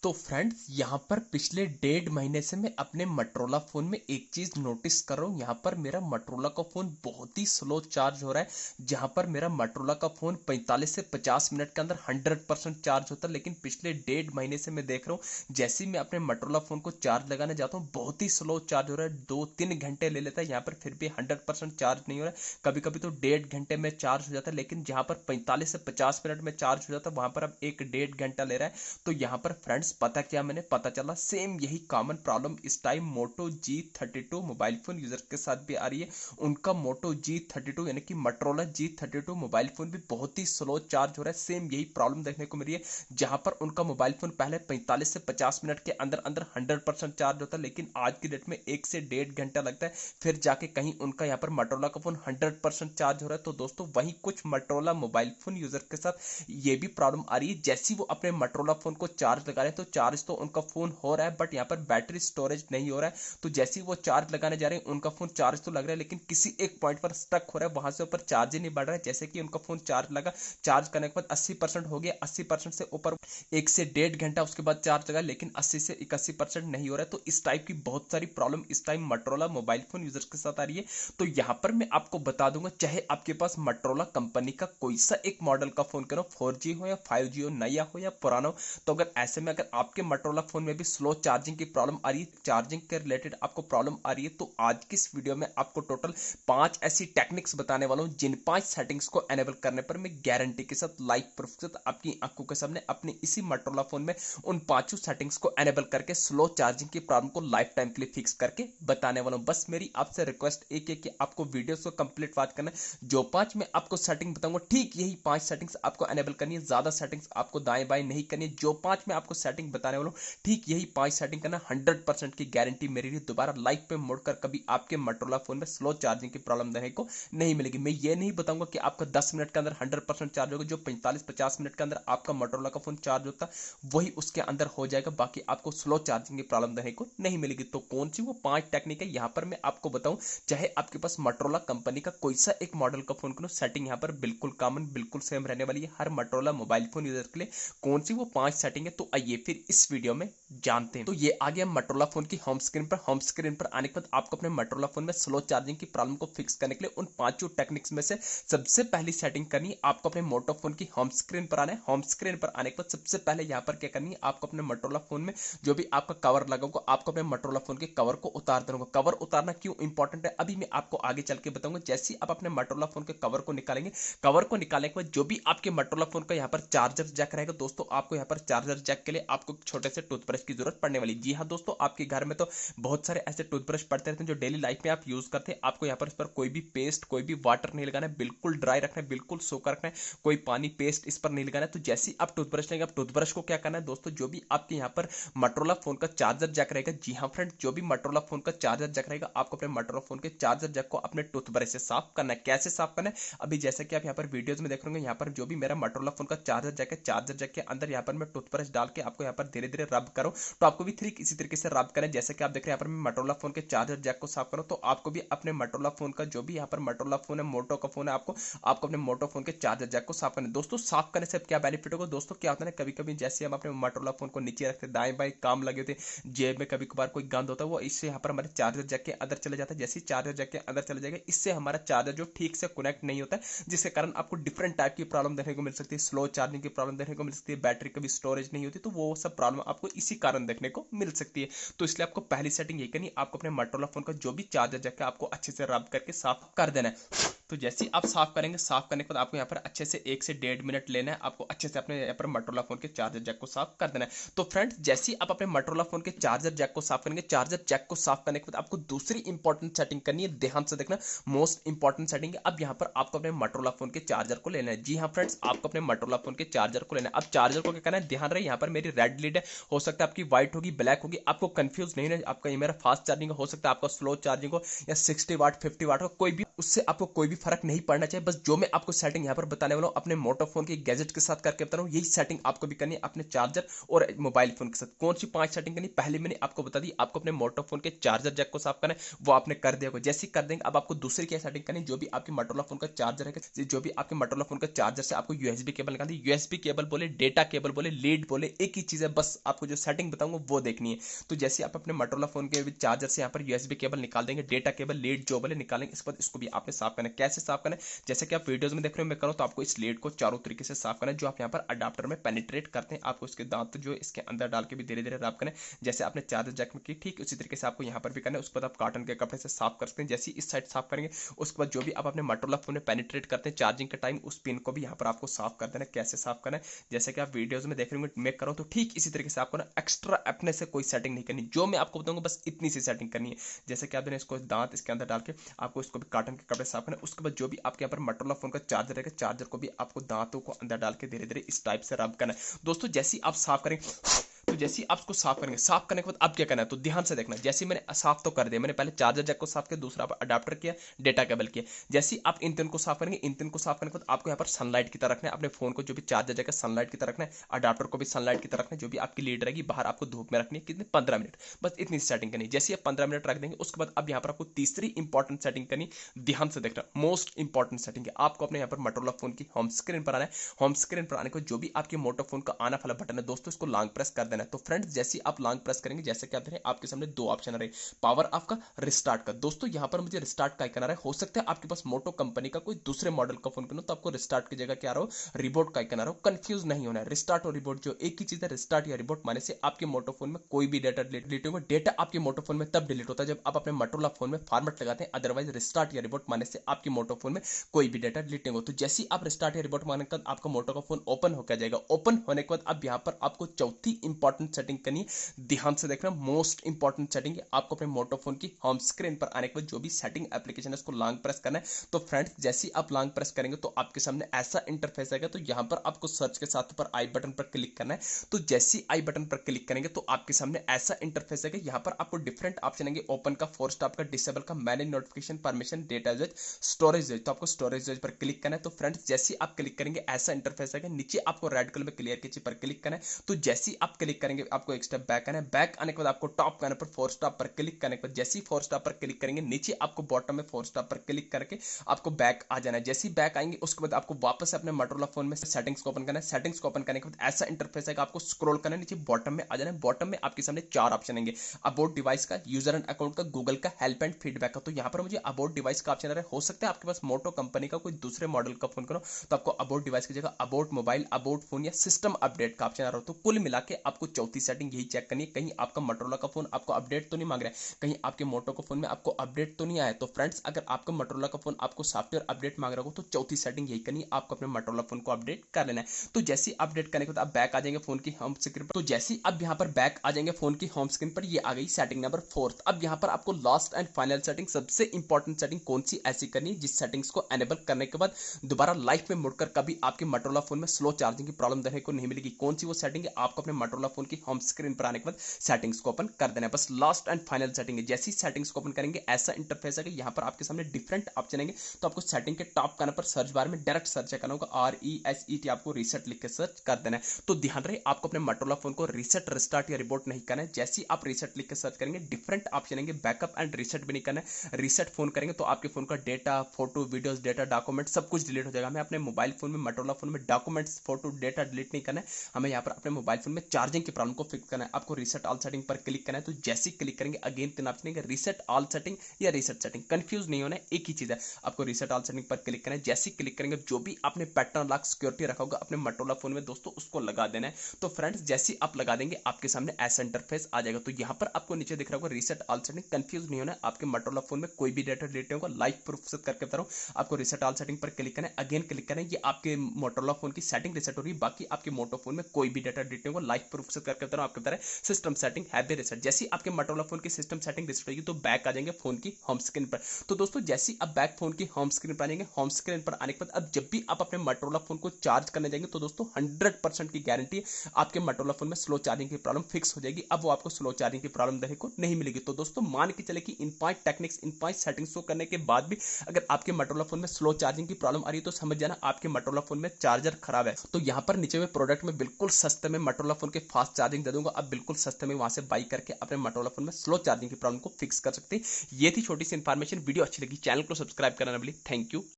तो फ्रेंड्स यहाँ पर पिछले 1.5 महीने से मैं अपने मोटरोला फ़ोन में एक चीज़ नोटिस कर रहा हूँ। यहाँ पर मेरा मोटरोला का फ़ोन बहुत ही स्लो चार्ज हो रहा है। जहाँ पर मेरा मोटरोला का फ़ोन 45 से 50 मिनट के अंदर 100% चार्ज होता है, लेकिन पिछले 1.5 महीने से मैं देख रहा हूँ जैसे ही मैं अपने मोटरोला फ़ोन को चार्ज लगाने जाता हूँ बहुत ही स्लो चार्ज हो रहा है। 2-3 घंटे ले लेता है यहाँ पर, फिर भी 100% चार्ज नहीं हो रहा है। कभी कभी तो 1.5 घंटे में चार्ज हो जाता है, लेकिन जहाँ पर 45 से 50 मिनट में चार्ज हो जाता है वहाँ पर अब 1-1.5 घंटा ले रहा है। तो यहाँ पर फ्रेंड्स पता क्या मैंने पता चला, सेम यही कॉमन प्रॉब्लम इस टाइम मोटो G32 मोबाइल फोन यूजर के साथ भी आ रही है। उनका मोटो G32 यानी कि मोटरोला G32 मोबाइल फोन भी बहुत ही स्लो चार्ज हो रहा है। सेम यही प्रॉब्लम देखने को मिली है, जहां पर उनका मोबाइल फोन पहले 45 से 50 मिनट के अंदर अंदर 100% चार्ज होता है, लेकिन आज की डेट में 1 से 1.5 घंटा लगता है, फिर जाके कहीं उनका यहाँ पर मोटरोला का फोन 100% चार्ज हो रहा है। तो दोस्तों वही कुछ मोटरोला मोबाइल फोन यूजर के साथ ये भी प्रॉब्लम आ रही है। जैसे वो अपने मोटरोला फोन को चार्ज लगा रहे हैं तो चार्ज तो उनका फोन हो रहा है, बट यहाँ पर बैटरी स्टोरेज नहीं हो रहा है। तो जैसे वो चार्ज लगाने जा रहे हैं उनका फोन चार्ज तो लग रहा है, लेकिन किसी एक पॉइंट पर स्टक हो रहा है, वहां से ऊपर चार्ज ही नहीं बढ़ रहा है। जैसे कि उनका फोन चार्ज लगा, चार्ज करने के बाद 80% हो गया, 80% से ऊपर 1 से 1.5 घंटा उसके बाद चार्ज लगा, लेकिन 80 से 81% नहीं हो रहा है। तो इस टाइप की बहुत सारी प्रॉब्लम इस time Motorola mobile phone users के साथ आ रही है। तो यहाँ पर मैं आपको बता दूंगा, चाहे आपके पास मोटरोला कंपनी का कोई सा एक मॉडल का फोन करो, 4G हो या 5G हो, नया हो या पुराना हो, तो अगर ऐसे में अगर आपके मोटरोला फोन में भी स्लो चार्जिंग की प्रॉब्लम आ रही है, चार्जिंग के रिलेटेड आपको प्रॉब्लम आ रही है, तो आज की इस वीडियो में आपको टोटल 5 ऐसी टेक्निक्स बताने वाला हूं जिन 5 सेटिंग्स को एनेबल करने पर मैं गारंटी के साथ लाइव प्रूफ के साथ आपकी आंखों के सामने अपने इसी मोटरोला फोन में उन पांचों सेटिंग्स को एनेबल करके स्लो चार्जिंग की प्रॉब्लम को लाइफ टाइम के लिए फिक्स करके बताने वाला हूं। बस मेरी आपसे रिक्वेस्ट एक है कि आपको वीडियो को कंप्लीट वॉच करना है। जो 5 मैं आपको सेटिंग बताऊंगा ठीक यही 5 सेटिंग्स आपको एनेबल करनी है, ज्यादा सेटिंग्स आपको दाएं बाएं नहीं करनी है। जो 5 मैं आपको सेटिंग बताने वाला हूं ठीक यही 5 सेटिंग करना, 100% की गारंटी मेरी रही। दोबारा लाइफ पे मुड़कर कभी आपके मोटरोला फोन में स्लो चार्जिंग की प्रॉब्लम देखने को नहीं मिलेगी। मैं ये नहीं बताऊंगा कि आपका 10 मिनट के अंदर 100% चार्ज होगा। जो 45-50 मिनट के अंदर आपका मोटरोला का फोन चार्ज होता वही उसके अंदर हो जाएगा, बाकी आपको स्लो चार्जिंग की प्रॉब्लम देखने को नहीं मिलेगी। तो कौन सी वो 5 टेक्निक है यहां पर मैं आपको बताऊं, चाहे आपके पास मोटरोला कंपनी का कोई सा एक मॉडल का फोन करो, सेटिंग यहां पर बिल्कुल कॉमन बिल्कुल सेम रहने वाली है हर मोटरोला मोबाइल फोन यूजर के लिए। कौन सी वो 5 सेटिंग है, तो आइए फिर इस वीडियो में जानते हैं। तो ये आ गया मोटरोला फोन की होम स्क्रीन पर। होम स्क्रीन पर आने के बाद आपको अपने मोटरोला फोन में स्लो चार्जिंग की प्रॉब्लम को फिक्स करने के लिए उन पांचों टेक्निक्स में से सबसे पहली सेटिंग करनी है, आपको अपने मोटो फोन की होम स्क्रीन पर आना है। होम स्क्रीन पर आने के बाद सबसे पहले यहां पर क्या करनी है, आपको अपने मोटरोला फोन में जो भी आपका कवर लगा होगा, आपको अपने मोटरोला फोन के कवर को उतार देना होगा। कवर उतारना क्यों इंपॉर्टेंट है अभी मैं आपको आगे चल के बताऊंगा। जैसे ही आप अपने मोटरोला फोन के कवर को निकालेंगे, कवर को निकालने के बाद जो भी आपके मोटरोला फोन का यहाँ पर चार्जर जैक रहेगा, दोस्तों आपको यहाँ पर चार्जर जैक के लिए आपको छोटे से टूथब्रश की जरूरत पड़ने वाली। जी हाँ दोस्तों, आपके घर में तो बहुत सारे ऐसे टूथब्रश पड़ते रहते हैं जो डेली लाइफ में आप यूज करते हैं। आपको यहाँ पर इस पर कोई भी पेस्ट कोई भी वाटर नहीं लगाना है, बिल्कुल ड्राई रखना है, बिल्कुल सोखा रखना है, कोई पानी पेस्ट इस पर नहीं लगाना है। तो जैसे ही आप टूथब्रश लेंगे, आप टूथब्रश को क्या करना है दोस्तों, जो भी आपके यहाँ पर मोटरोला फोन का चार्जर जैक रहेगा, जी हाँ फ्रेंड, जो भी मोटरोला फोन का चार्जर जैक रहेगा, आपको अपने मोटरोला फोन के चार्जर जैक को अपने टूथब्रश से साफ करना है। कैसे साफ करना है, अभी जैसे कि आप यहाँ पर वीडियोस में देख रहे होंगे, यहाँ पर जो भी मेरा मोटरोला फोन का चार्जर जैक है, चार्जर जैक के अंदर यहाँ पर मैं टूथब्रश डाल के आपको यहाँ पर धीरे धीरे रब करूँ, तो आपको भी ठीक इसी तरीके से रब करें। जैसे कि आप देख रहे हैं यहाँ पर मैं मोटरोला फोन के चार्जर जैक को साफ करूँ, तो आपको भी अपने मोटरोला फोन का जो भी यहाँ पर मोटरोला फोन है, मोटो का फोन है, आपको अपने मोटो फोन के चार्जर जैक को साफ करना है। दोस्तों साफ करने से क्या बेनिफिट होगा, दोस्तों क्या होता है कभी कभी जैसे हम अपने मोटरोला फोन को नीचे रखते दाएं बाएं काम लगे होते, जेब में कभी कभार कोई गंद होता है, वो इससे यहाँ पर हमारे चार्जर जैक के अंदर चले जाता है। जैसे ही चार्जर जैक के अंदर चले जाएगा, इससे हमारा चार्जर जो ठीक से कनेक्ट नहीं होता है, जिसके कारण आपको डिफरेंट टाइप की प्रॉब्लम देखने को मिल सकती है, स्लो चार्जिंग की प्रॉब्लम देखने को मिल सकती है, बैटरी कभी स्टोरेज नहीं होती, तो वो सब प्रॉब्लम आपको इसी कारण देखने को मिल सकती है। तो इसलिए आपको पहली सेटिंग ये करनी है, आपको अपने मोटरोला फोन का जो भी चार्जर जैक है आपको अच्छे से रब करके साफ कर देना है। तो जैसे ही आप साफ करेंगे, साफ करने के बाद आपको यहाँ पर अच्छे से 1 से 1.5 मिनट लेना है, आपको अच्छे से अपने यहाँ पर मोटरोला फोन के चार्जर जैक को साफ कर देना है। तो फ्रेंड्स जैसे ही आप अपने मोटरोला फोन के चार्जर जैक को साफ करेंगे, चार्जर जैक को साफ करने के बाद आपको दूसरी इंपॉर्टेंट सेटिंग करनी है, ध्यान से देखना, मोस्ट इंपॉर्टेंट सेटिंग है। अब यहाँ पर आपको अपने मोटरोला फोन के चार्जर को लेना है। जी हाँ फ्रेंड्स, आपको अपने मोटरोला फोन के चार्जर को लेना है। अब चार्जर को क्या करना है, ध्यान रहे यहाँ पर मेरी रेड लीड है, हो सकता है आपकी व्हाइट होगी ब्लैक होगी, आपको कंफ्यूज नहीं है। आपका ये मेरा फास्ट चार्जिंग हो सकता है, आपका स्लो चार्जिंग हो या 60 वाट 50 वाट हो, कोई भी उससे आपको कोई भी फर्क नहीं पड़ना चाहिए। बस जो मैं आपको सेटिंग यहाँ पर बताने वाला हूँ अपने मोटो फोन के गैजेट के साथ करके बता रहा हूँ, यही सेटिंग आपको भी करनी है अपने चार्जर और मोबाइल फोन के साथ। कौन सी 5 सेटिंग करनी, पहले मैंने आपको बता दी, आपको अपने मोटो फोन के चार्जर जैक को साफ करना है, वो आपने कर दिया होगा। जैसे ही कर देंगे अब आपको दूसरी क्या सेटिंग करनी है, जो भी आपके मोटोरोला फोन का चार्जर है, जो भी आपके मोटोरोला फोन का चार्जर से आपको यूएसबी केबल निकालनी है, यूएसबी केबल बोले, डेटा केबल बोले, लीड बोले, एक ही चीज है, बस आपको जो सेटिंग बताऊंगा वो देखनी है। तो जैसे आप अपने मोटोरोला फोन के चार्जर से यहाँ पर यूएसबी केबल निकाल देंगे, डेटा केबल, लीड जो बोले निकालेंगे, इसके बाद इसको भी आपने साफ करना है। कैसे साफ करना है, जैसे कि आप वीडियोस में देख रहे हो मैं करूँ, तो आपको इस लीड को चारों तरीके से साफ करना है। जो आप यहाँ पर अडाप्टर में पेनिट्रेट करते हैं, आपको इसके दांत जो इसके अंदर डाल के भी धीरे धीरे रब करें, जैसे आपने चार्जर जैक में की, ठीक उसी तरीके से आपको यहाँ पर भी करना है। उसके बाद आप कॉटन के कपड़े से साफ कर सकते हैं। जैसे इस साइड साफ करेंगे, उसके बाद जो भी आप अपने मोटोरोला फोन में पेनिट्रेट करते हैं चार्जिंग के टाइम, उस पिन को भी यहाँ पर आपको साफ कर देना है। कैसे साफ करना है, जैसे कि आप वीडियोस में देख रहे होंगे मैं करूँ, तो ठीक इसी तरीके से आपको ना एक्स्ट्रा अपने से कोई सेटिंग नहीं करनी, जो मैं आपको बताऊंगा बस इतनी सी सेटिंग करनी है। जैसे कि आपने इसको दांत इसके अंदर डाल के आपको इसको भी कॉटन के कपड़े साफ करना है। उसके बाद जो भी आपके यहाँ पर मोटोरोला फोन का चार्जर रहेगा, चार्जर को भी आपको दांतों को अंदर डाल के धीरे धीरे इस टाइप से रब करना है। दोस्तों जैसे ही आप साफ करेंगे, तो जैसे ही आप उसको साफ करेंगे, साफ करने के बाद अब क्या करना है, तो ध्यान से देखना। जैसे मैंने साफ तो कर दिया, मैंने पहले चार्जर जैक को साफ किया, दूसरा अडाप्टर किया, डेटा केबल किया। जैसे ही आप इन तीन को साफ करेंगे, इन तीन को साफ करने के बाद आपको यहाँ पर सनलाइट की तरह रखना है अपने फोन को, जो भी चार्जर जैक है सनलाइट की तरह रखना है, अडाप्टर को भी सनलाइट की तरह रखना है, जो भी आपकी लीड रहेगी बाहर आपको धूप में रखनी है, कितने 15 मिनट, बस इतनी सेटिंग करनी है। जैसे आप 15 मिनट रख देंगे, उसके बाद अब यहाँ पर आपको तीसरी इंपॉर्टेंट सेटिंग करनी, ध्यान से देखना, मोस्ट इंपॉर्टेंट सेटिंग है। आपको अपने यहाँ पर मोटोरोला फोन की होम स्क्रीन पर आना है। होम स्क्रीन पर आने को जो भी आपके मोटो फोन का आना वाला बटन है दोस्तों, इसको लॉन्ग प्रेस कर देना है। तो फ्रेंड्स जैसे आप लॉन्ग प्रेस करेंगे, जैसे कि आप देख रहे हैं आपके सामने दो ऑप्शन आ रहे हैं, पावर ऑफ का, रिस्टार्ट का। दोस्तों यहां पर मुझे रिस्टार्ट का आइकन आ रहा है, हो सकता है आपके पास मोटो कंपनी का कोई दूसरे मॉडल का फोन करो, तो आपको रिस्टार्ट की जगह क्या आ रहा हो, रिबोट का आइकन आ रहा हो। कंफ्यूज नहीं होना है, रिस्टार्ट और रिबोट जो एक ही चीज है। रिस्टार्ट या रिबोट माने से आपके मोटो फोन में कोई भी डेटा डिलीट होगा। डेटा आपके मोटो फोन में तब डिलीट होता है जब आप अपने मोटोरोला फोन में फॉर्मेट लगाते हैं, अदरवाइज रिस्टार्ट या रिबोट माने से आपके मोटो फोन में कोई भी डेटा डिलीट नहीं होगा। तो जैसे ही आप रिस्टार्ट या रिबोट माने का आपका मोटो का फोन ओपन होकर जाएगा। ओपन होने के बाद अब यहां पर आपको चौथी इंपॉर्टेंट सेटिंग करनी है, ध्यान से देखना, मोस्ट इंपॉर्टेंट सेटिंग है। आपको अपने मोटो फोन की होम स्क्रीन पर आने के बाद जो भी सेटिंग एप्लीकेशन है उसको लॉन्ग प्रेस करना है। तो फ्रेंड्स जैसे ही आप लॉन्ग प्रेस करेंगे तो आपके सामने ऐसा इंटरफेस आएगा। तो यहां पर आपको सर्च के साथ पर आई बटन पर क्लिक करना है। तो जैसे ही आई बटन पर क्लिक करेंगे तो आपके सामने ऐसा इंटरफेस आएगा। यहां पर आपको डिफरेंट ऑप्शन आएंगे, ओपन का, फोर स्टॉप का, डिसेबल का, manage notification, permission, data usage, storage usage. तो आपको स्टोरेज यूजेज पर क्लिक करना है। तो फ्रेंड्स जैसे ही आप क्लिक करेंगे ऐसा इंटरफेस आएगा। नीचे आपको रेड कलर में क्लियर की चीज पर क्लिक करना है। तो जैसे ही आप क्लिक करेंगे आपको एक स्टेप बैक आना है। बैक आने के बाद आपको टॉप करने पर फोर स्टॉप पर क्लिक करने के बाद जैसे ही फोर स्टॉप पर क्लिक करेंगे, नीचे आपको बॉटम में फोर स्टॉप पर क्लिक करके आपको बैक आ जाना है। जैसे ही बैक आएंगे उसके बाद आपको वापस अपने मोटोरोला फोन में सेटिंग्स को ओपन करना है। सेटिंग्स को ओपन करने के बाद ऐसा इंटरफेस आएगा, आपको स्क्रॉल करना है, नीचे बॉटम में आ जाना है। बॉटम में आपके सामने चार ऑप्शन आएंगे, अबाउट डिवाइस का, यूजर एंड अकाउंट का, गूगल का, हेल्प एंड फीडबैक का। तो यहाँ पर मुझे अबाउट डिवाइस का ऑप्शन आ रहा है। हो सकता है आपके पास मोटो कंपनी का कोई दूसरे मॉडल का फोन करो तो आपको अबाउट डिवाइस की जगह अबाउट मोबाइल, अबाउट फोन या सिस्टम अपडेट का ऑप्शन आ रहा हो। तो कुल मिला के आपको चौथी सेटिंग यही चेक करनी है, कहीं आपका मोटोरोला का फोन आपको अपडेट तो नहीं मांग रहा है, कहीं आपके मोटो का फोन में आपको अपडेट तो नहीं आया। तो फ्रेंड्स अगर आपका मोटोरोला का फोन आपको सॉफ्टवेयर अपडेट मांग रहा हो तो चौथी सेटिंग यही करनी है, आपको अपने मोटोरोला फोन को अपडेट कर लेना है। तो जैसे ही अपडेट करने के बाद आप बैक आ जाएंगे फोन की होम स्क्रीन पर। तो जैसे ही अब यहाँ पर बैक आ जाएंगे फोन की होम स्क्रीन पर, ये आ गई सेटिंग नंबर 4। अब यहाँ पर आपको लास्ट एंड फाइनल सेटिंग, सबसे इंपॉर्टेंट सेटिंग कौन सी ऐसी करनी है जिस सेटिंग्स को एनेबल करने के बाद दोबारा लाइफ में मुड़कर कभी आपके मोटोरोला फोन में स्लो चार्जिंग की प्रॉब्लम देखने को नहीं मिलेगी। कौन सी वो सेटिंग है, आपको अपने मोटोरोला फोन की होम स्क्रीन पर आने के बाद सेटिंग्स को ओपन कर देना है। बस लास्ट एंड फाइनल सेटिंग है। जैसी सेटिंग्स को ओपन करेंगे ऐसा इंटरफेस है कि यहाँ पर आपके सामने डिफरेंट ऑप्शन आएंगे। तो आपको सेटिंग के टॉप करने पर सर्च बार में डायरेक्ट सर्च करना होगा, RESET, आपको रीसेट लिख के सर्च कर देना है। तो ध्यान रहे आपको अपने मोटोरोला फोन को रीसेट, रिस्टार्ट या रिबोट नहीं करना है। जैसे ही आप रीसेट लिख के सर्च करेंगे डिफरेंट ऑप्शन आएंगे, बैकअप एंड रीसेट भी नहीं करना है। रीसेट फोन करेंगे तो आपके फोन का data, photo, videos, data, document सब कुछ डिलीट हो जाएगा। हमें अपने मोबाइल फोन में, मोटोरोला फोन में डॉक्यूमेंट्स, फोटो, डेटा डिलीट नहीं करना है। हमें यहाँ पर अपने मोबाइल फोन में चार्जिंग की प्रॉब्लम को फिक्स करना है। आपको रीसेट ऑल सेटिंग पर क्लिक करना है। तो जैसे ही क्लिक करेंगे अगेन तीन ऑप्शन है, रीसेट ऑल सेटिंग या रीसेट सेटिंग, कंफ्यूज नहीं होना है, एक ही चीज है। आपको रीसेट ऑल सेटिंग पर क्लिक करना है। जैसे ही क्लिक करेंगे जो भी आपने पैटर्न लॉक सिक्योरिटी रखा होगा अपने मोटोरोला फोन में दोस्तों, उसको लगा देना है। तो फ्रेंड्स जैसे ही आप लगा देंगे आपके सामने ऐसा इंटरफेस आ जाएगा। तो यहाँ पर आपको नीचे दिख रहा होगा रीसेट ऑल सेटिंग, कंफ्यूज नहीं होना है। आपके मोटोरोला फोन में कोई भी डेटा डिलीट होगा, लाइव प्रूफ से करके बता रहा हूँ। आपको रीसेट ऑल सेटिंग पर क्लिक करना है, अगेन क्लिक करना है। ये आपके मोटोरोला फोन की सेटिंग रीसेट हो रही है, बाकी आपके मोटो फोन में कोई भी डेटा डिलीट होगा, लाइव प्रूफ प्रोसेस करके बता रहा हूँ आपके बता सिस्टम सेटिंग हैवी रिसेट। जैसे आपके मोटोरोला फोन की सिस्टम सेटिंग रिसेट होगी तो बैक आ जाएंगे फोन की होम स्क्रीन पर। तो दोस्तों जैसे आप बैक फोन की होम स्क्रीन पर आ जाएंगे, होम स्क्रीन पर आने के बाद अब जब भी आप अपने मोटोरोला फोन को चार्ज करने जाएंगे तो दोस्तों 100% की गारंटी है आपके मोटोरोला फोन में स्लो चार्जिंग की प्रॉब्लम फिक्स हो जाएगी। अब वो आपको स्लो चार्जिंग की प्रॉब्लम देखने को नहीं मिलेगी। तो दोस्तों मान के चले कि इन 5 टेक्निक्स, इन 5 सेटिंग्स को करने के बाद भी अगर आपके मोटोरोला फोन में स्लो चार्जिंग की प्रॉब्लम आ रही है तो समझ जाना आपके मोटोरोला फोन में चार्जर खराब है। तो यहाँ पर नीचे में प्रोडक्ट में बिल्कुल सस्ते में मोटोरोला फोन के फास्ट चार्जिंग दे दूंगा, आप बिल्कुल सस्ते में वहां से बाई करके अपने मोटोरोला फोन में स्लो चार्जिंग की प्रॉब्लम को फिक्स कर सकते हैं। ये थी छोटी सी इन्फॉर्मेशन। वीडियो अच्छी लगी चैनल को सब्सक्राइब करना ना भूलिए। Thank you.